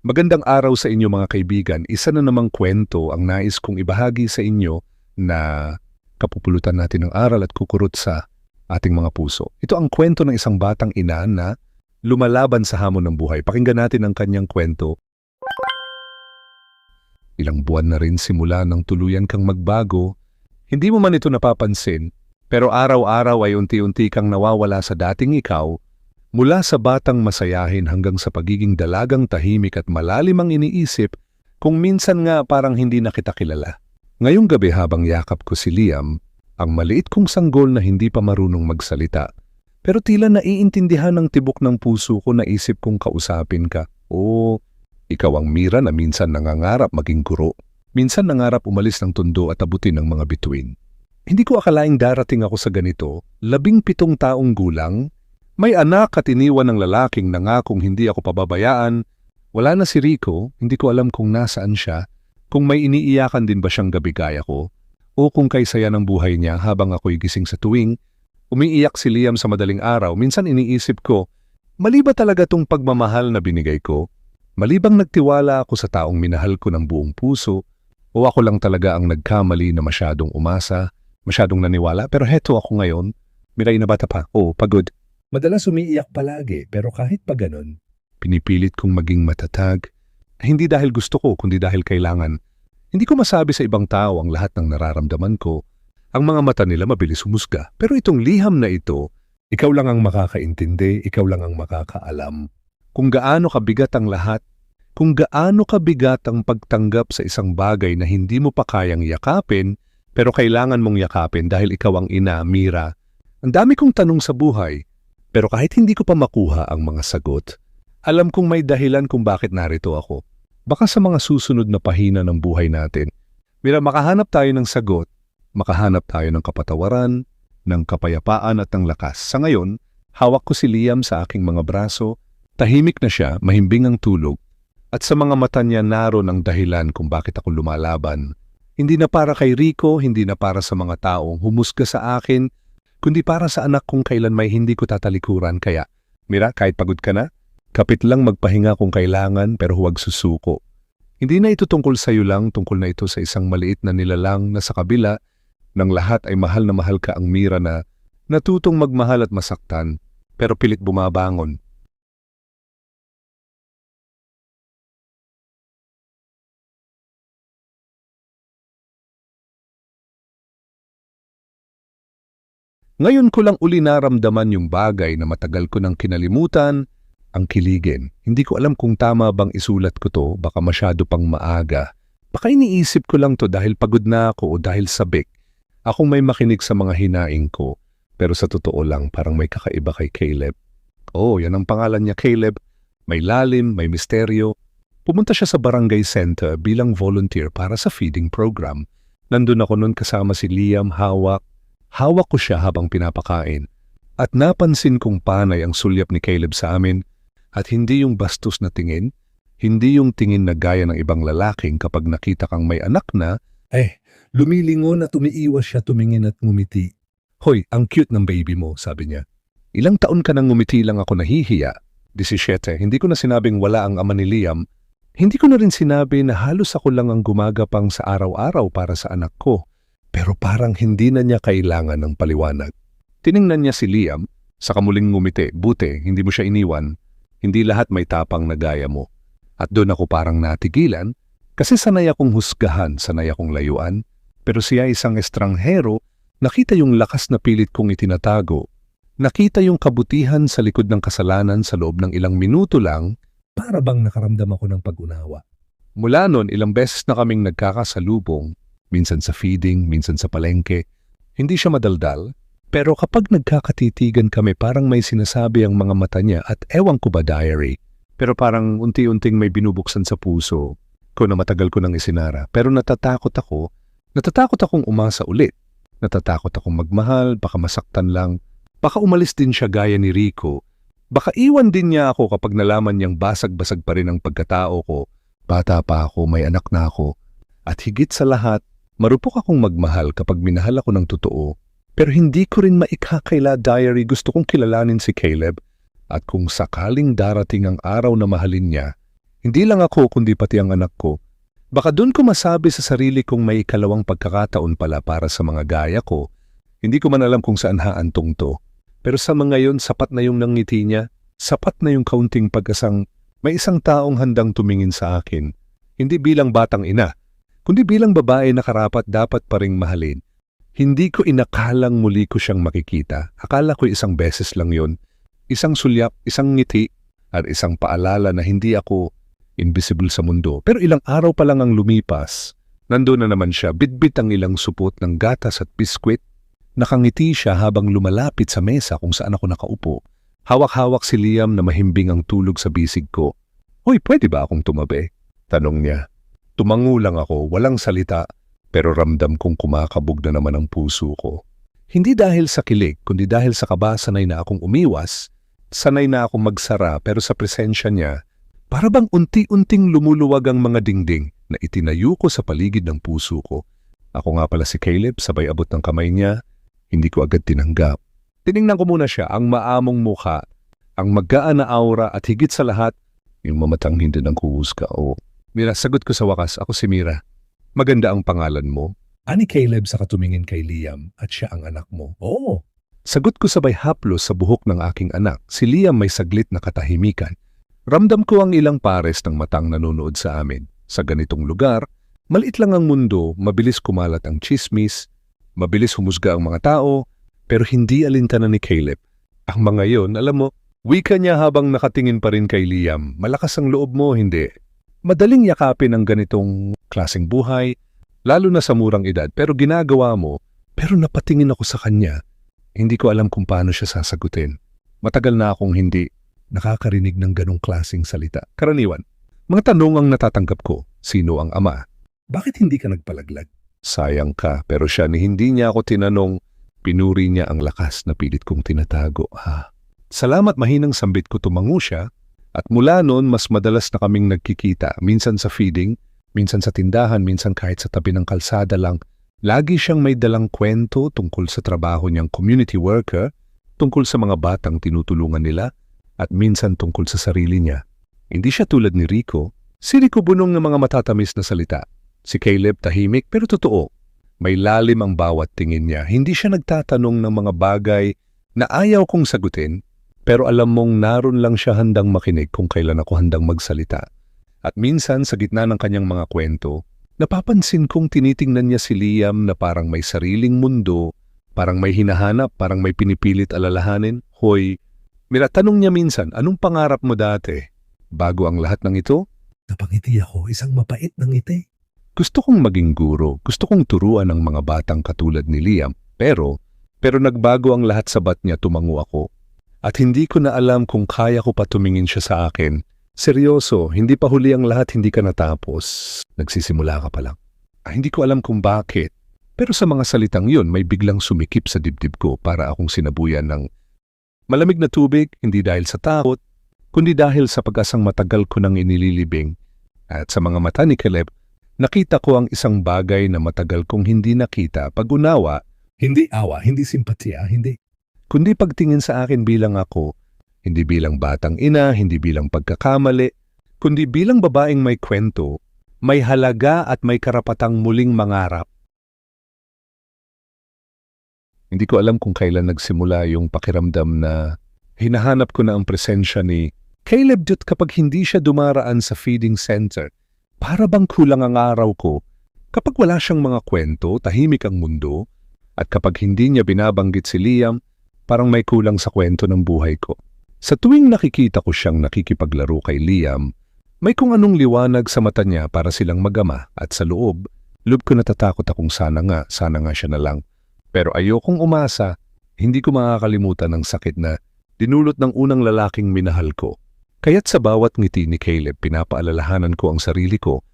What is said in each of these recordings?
Magandang araw sa inyo mga kaibigan. Isa na namang kwento ang nais kong ibahagi sa inyo na kapupulutan natin ng aral at kukurot sa ating mga puso. Ito ang kwento ng isang batang ina na lumalaban sa hamon ng buhay. Pakinggan natin ang kanyang kwento. Ilang buwan na rin simula nang tuluyan kang magbago. Hindi mo man ito napapansin, pero araw-araw ay unti-unti kang nawawala sa dating ikaw. Mula sa batang masayahin hanggang sa pagiging dalagang tahimik at malalim ang iniisip, kung minsan nga parang hindi na kita kilala. Ngayong gabi habang yakap ko si Liam, ang maliit kong sanggol na hindi pa marunong magsalita, pero tila naiintindihan ng tibok ng puso ko na isip kong kausapin ka. Oo, ikaw ang Mira na minsan nangangarap maging guro, minsan nangarap umalis ng tundo at abutin ng mga bituin. Hindi ko akalaing darating ako sa ganito, 17 taong gulang, may anak at iniwan ng lalaking nangakong hindi ako pababayaan. Wala na si Rico, hindi ko alam kung nasaan siya, kung may iniiyakan din ba siyang gabi gaya ko, o kung kay saya ng buhay niya habang ako'y gising sa tuwing. Umiiyak si Liam sa madaling araw, minsan iniisip ko, mali ba talaga tong pagmamahal na binigay ko? Mali bang nagtiwala ako sa taong minahal ko ng buong puso? O ako lang talaga ang nagkamali na masyadong umasa, masyadong naniwala? Pero heto ako ngayon, Miray na bata pa, pagod. Madalas umiiyak palagi, pero kahit pa ganun, pinipilit kong maging matatag. Hindi dahil gusto ko, kundi dahil kailangan. Hindi ko masabi sa ibang tao ang lahat ng nararamdaman ko. Ang mga mata nila mabilis humusga. Pero itong liham na ito, ikaw lang ang makakaintindi, ikaw lang ang makakaalam. Kung gaano kabigat ang lahat, kung gaano kabigat ang pagtanggap sa isang bagay na hindi mo pa kayang yakapin, pero kailangan mong yakapin dahil ikaw ang ina, Mira. Ang dami kong tanong sa buhay. Pero kahit hindi ko pa makuha ang mga sagot, alam kong may dahilan kung bakit narito ako. Baka sa mga susunod na pahina ng buhay natin, Mira, makahanap tayo ng sagot, makahanap tayo ng kapatawaran, ng kapayapaan at ng lakas. Sa ngayon, hawak ko si Liam sa aking mga braso, tahimik na siya, mahimbing ang tulog, at sa mga mata niya naroon ang dahilan kung bakit ako lumalaban. Hindi na para kay Rico, hindi na para sa mga taong humusga sa akin, kundi para sa anak kung kailan may hindi ko tatalikuran. Kaya, Mira, kahit pagod ka na, kapit lang magpahinga kung kailangan pero huwag susuko. Hindi na ito tungkol sa iyo lang, tungkol na ito sa isang maliit na nilalang na sa kabila ng lahat ay mahal na mahal ka ang Mira na natutong magmahal at masaktan, pero pilit bumabangon. Ngayon ko lang uli naramdaman yung bagay na matagal ko nang kinalimutan, ang kiligin. Hindi ko alam kung tama bang isulat ko to, baka masyado pang maaga. Baka iniisip ko lang to dahil pagod na ako o dahil sabik. Akong may makinig sa mga hinaing ko, pero sa totoo lang parang may kakaiba kay Caleb. Yan ang pangalan niya, Caleb. May lalim, may misteryo. Pumunta siya sa barangay center bilang volunteer para sa feeding program. Nandun ako nun kasama si Liam, Hawak ko siya habang pinapakain at napansin kong panay ang sulyap ni Caleb sa amin at hindi yung bastos na tingin, hindi yung tingin na gaya ng ibang lalaking kapag nakita kang may anak na, lumilingon at umiiwas siya tumingin at ngumiti. Hoy, ang cute ng baby mo, sabi niya. Ilang taon ka nang ngumiti lang ako nahihiya. 17, hindi ko na sinabing wala ang ama ni Liam. Hindi ko na rin sinabi na halos ako lang ang gumagapang sa araw-araw para sa anak ko. Pero parang hindi na niya kailangan ng paliwanag. Tiningnan niya si Liam, saka muling ngumiti, buti, hindi mo siya iniwan. Hindi lahat may tapang na gaya mo. At doon ako parang natigilan, kasi sanay akong husgahan, sanay akong layuan. Pero siya isang estranghero, nakita yung lakas na pilit kong itinatago. Nakita yung kabutihan sa likod ng kasalanan sa loob ng ilang minuto lang, para bang nakaramdam ako ng pag-unawa. Mula noon, ilang beses na kaming nagkakasalubong, minsan sa feeding, minsan sa palengke. Hindi siya madaldal, pero kapag nagkakatitigan kami parang may sinasabi ang mga mata niya at ewan ko ba diary. Pero parang unti-unting may binubuksan sa puso ko na matagal ko nang isinara. Pero natatakot akong umasa ulit. Natatakot akong magmahal, baka masaktan lang. Baka umalis din siya gaya ni Rico. Baka iwan din niya ako kapag nalaman niyang basag-basag pa rin ang pagkatao ko. Bata pa ako, may anak na ako. At higit sa lahat, marupok akong magmahal kapag minahal ako ng totoo. Pero hindi ko rin maikakaila diary, gusto kong kilalanin si Caleb. At kung sakaling darating ang araw na mahalin niya, Hindi lang ako kundi pati ang anak ko. Baka doon ko masabi sa sarili kong may ikalawang pagkakataon pala para sa mga gaya ko. Hindi ko man alam kung saan haantong to. Pero sa mga yon, sapat na yung nangiti niya, sapat na yung kaunting pag-asang may isang taong handang tumingin sa akin. Hindi bilang batang ina, kundi bilang babae na karapat dapat pa ring mahalin. Hindi ko inakalang muli ko siyang makikita. Akala ko isang beses lang yon. Isang sulyap, isang ngiti, at isang paalala na hindi ako invisible sa mundo. Pero ilang araw pa lang ang lumipas, nandoon na naman siya, bitbit ang ilang supot ng gatas at biskwit. Nakangiti siya habang lumalapit sa mesa kung saan ako nakaupo. Hawak-hawak si Liam na mahimbing ang tulog sa bisig ko. Hoy, pwede ba akong tumabi? Tanong niya. Tumango lang ako, walang salita, pero ramdam kong kumakabog na naman ang puso ko. Hindi dahil sa kilig, kundi dahil sa kaba sanay na akong umiwas, sanay na akong magsara, pero sa presensya niya, para bang unti-unting lumuluwag ang mga dingding na itinayo ko sa paligid ng puso ko. Ako nga pala si Caleb, sabay abot ng kamay niya, hindi ko agad tinanggap. Tiningnan ko muna siya, ang maamong mukha, ang magaan na aura at higit sa lahat, yung mamatang hindi ng kuhusga. O, Mira, sagot ko sa wakas, ako si Mira. Maganda ang pangalan mo. Ani Caleb sa katumingin kay Liam at siya ang anak mo. Oo. Sagot ko sabay haplos sa buhok ng aking anak. Si Liam may saglit na katahimikan. Ramdam ko ang ilang pares ng matang nanonood sa amin. Sa ganitong lugar, maliit lang ang mundo, mabilis kumalat ang chismis, mabilis humusga ang mga tao, pero hindi alintana ni Caleb. Ang mga yon, alam mo, wika niya habang nakatingin pa rin kay Liam. Malakas ang loob mo, hindi. Madaling yakapin ang ganitong klaseng buhay, lalo na sa murang edad, pero ginagawa mo, pero napatingin ako sa kanya. Hindi ko alam kung paano siya sasagutin. Matagal na akong hindi nakakarinig ng ganong klaseng salita. Karaniwan, mga tanong ang natatanggap ko. Sino ang ama? Bakit hindi ka nagpalaglag? Sayang ka, pero siya ni hindi niya ako tinanong. Pinuri niya ang lakas na pilit kong tinatago. Salamat, mahinang sambit ko, tumango siya. At mula noon, mas madalas na kaming nagkikita. Minsan sa feeding, minsan sa tindahan, minsan kahit sa tabi ng kalsada lang. Lagi siyang may dalang kwento tungkol sa trabaho niyang community worker, tungkol sa mga batang tinutulungan nila, at minsan tungkol sa sarili niya. Hindi siya tulad ni Rico. Si Rico bunong ng mga matatamis na salita. Si Caleb tahimik pero totoo. May lalim ang bawat tingin niya. Hindi siya nagtatanong ng mga bagay na ayaw kong sagutin, pero alam mong naroon lang siya handang makinig kung kailan ako handang magsalita. At minsan sa gitna ng kanyang mga kwento, napapansin kong tinitingnan niya si Liam na parang may sariling mundo, parang may hinahanap, parang may pinipilit alalahanin. Hoy, Mira, tanong niya minsan, anong pangarap mo dati? Bago ang lahat ng ito? Napangiti ako, isang mapait na ngiti. Gusto kong maging guro, gusto kong turuan ang mga batang katulad ni Liam, pero nagbago ang lahat sa bat niya, tumango ako. At hindi ko na alam kung kaya ko pa tumingin siya sa akin. Seryoso, hindi pa huli ang lahat, hindi ka natapos. Nagsisimula ka pa lang. Hindi ko alam kung bakit, pero sa mga salitang yun may biglang sumikip sa dibdib ko para akong sinabuyan ng malamig na tubig, hindi dahil sa takot, kundi dahil sa pag-asang matagal ko nang inililibing. At sa mga mata ni Caleb, nakita ko ang isang bagay na matagal kong hindi nakita, pag-unawa, hindi awa, hindi simpatya, hindi. Kundi pagtingin sa akin bilang ako, hindi bilang batang ina, hindi bilang pagkakamali, kundi bilang babaeng may kwento, may halaga at may karapatang muling mangarap. Hindi ko alam kung kailan nagsimula yung pakiramdam na hinahanap ko na ang presensya ni Caleb Dut kapag hindi siya dumaraan sa feeding center. Para bang kulang ang araw ko kapag wala siyang mga kwento, tahimik ang mundo, at kapag hindi niya binabanggit si Liam, parang may kulang sa kwento ng buhay ko. Sa tuwing nakikita ko siyang nakikipaglaro kay Liam, may kung anong liwanag sa mata niya para silang magama, at sa loob ko natatakot akong sana nga siya na lang. Pero ayokong umasa, hindi ko makakalimutan ang sakit na dinulot ng unang lalaking minahal ko. Kaya't sa bawat ngiti ni Caleb, pinapaalalahanan ko ang sarili ko,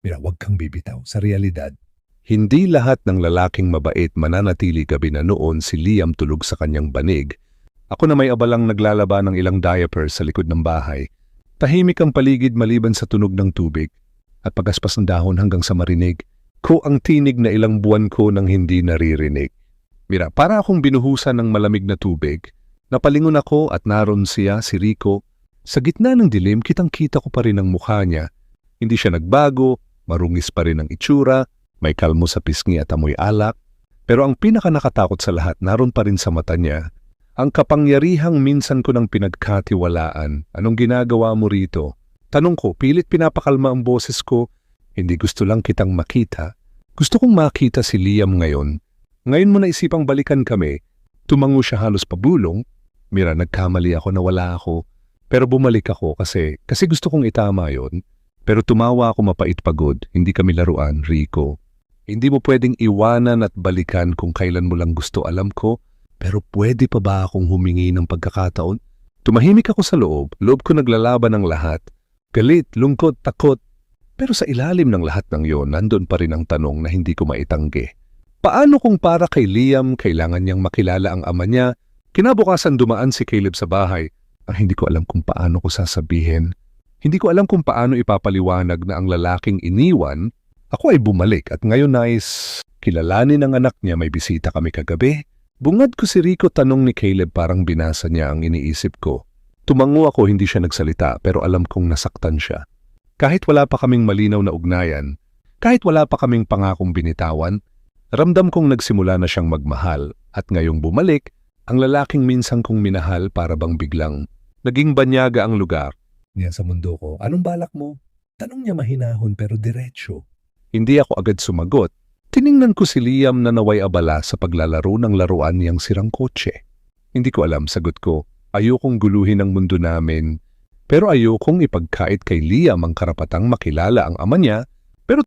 Mira, huwag kang bibitaw sa realidad. Hindi lahat ng lalaking mabait mananatili gabi na noon si Liam tulog sa kanyang banig. Ako na may abalang naglalaba ng ilang diapers sa likod ng bahay. Tahimik ang paligid maliban sa tunog ng tubig at pagaspas ng dahon hanggang sa marinig ko ang tinig na ilang buwan ko nang hindi naririnig. Mira, para akong binuhusan ng malamig na tubig. Napalingon ako at naroon siya, si Rico, Sa gitna ng dilim, kitang-kita ko pa rin ang mukha niya. Hindi siya nagbago, marungis pa rin ang itsura, may kalmo sa pisngi at amoy alak. Pero ang pinakanakatakot sa lahat, naroon pa rin sa mata niya. Ang kapangyarihang minsan ko nang pinagkatiwalaan. Anong ginagawa mo rito? Tanong ko, pilit pinapakalma ang boses ko. Hindi gusto lang kitang makita. Gusto kong makita si Liam ngayon. Ngayon mo na isipang balikan kami. Tumango siya halos pabulong. Mira, nagkamali ako na wala ako. Pero bumalik ako kasi gusto kong itama yon. Pero tumawa ako mapait pagod. Hindi kami laruan, Rico. Hindi mo pwedeng iwanan at balikan kung kailan mo lang gusto, alam ko. Pero pwede pa ba akong humingi ng pagkakataon? Tumahimik ako sa loob. Loob ko naglalaban ng lahat. Galit, lungkot, takot. Pero sa ilalim ng lahat ng yon, nandun pa rin ang tanong na hindi ko maitanggi. Paano kung para kay Liam, kailangan niyang makilala ang ama niya? Kinabukasan dumaan si Caleb sa bahay. Hindi ko alam kung paano ko sasabihin. Hindi ko alam kung paano ipapaliwanag na ang lalaking iniwan, ako ay bumalik at ngayon nais kilalanin ng anak niya, may bisita kami kagabi. Bungad ko si Rico, tanong ni Caleb, parang binasa niya ang iniisip ko. Tumango ako, hindi siya nagsalita pero alam kong nasaktan siya. Kahit wala pa kaming malinaw na ugnayan, kahit wala pa kaming pangakong binitawan, ramdam kong nagsimula na siyang magmahal at ngayong bumalik, ang lalaking minsan kong minahal para bang biglang naging banyaga ang lugar. Niya sa mundo ko, anong balak mo? Tanong niya mahinahon pero diretsyo. Hindi ako agad sumagot. Tiningnan ko si Liam na naway abala sa paglalaro ng laruan niyang sirang kotse. Hindi ko alam, sagot ko. Ayokong guluhin ang mundo namin. Pero ayokong ipagkait kay Liam ang karapatang makilala ang ama niya. Pero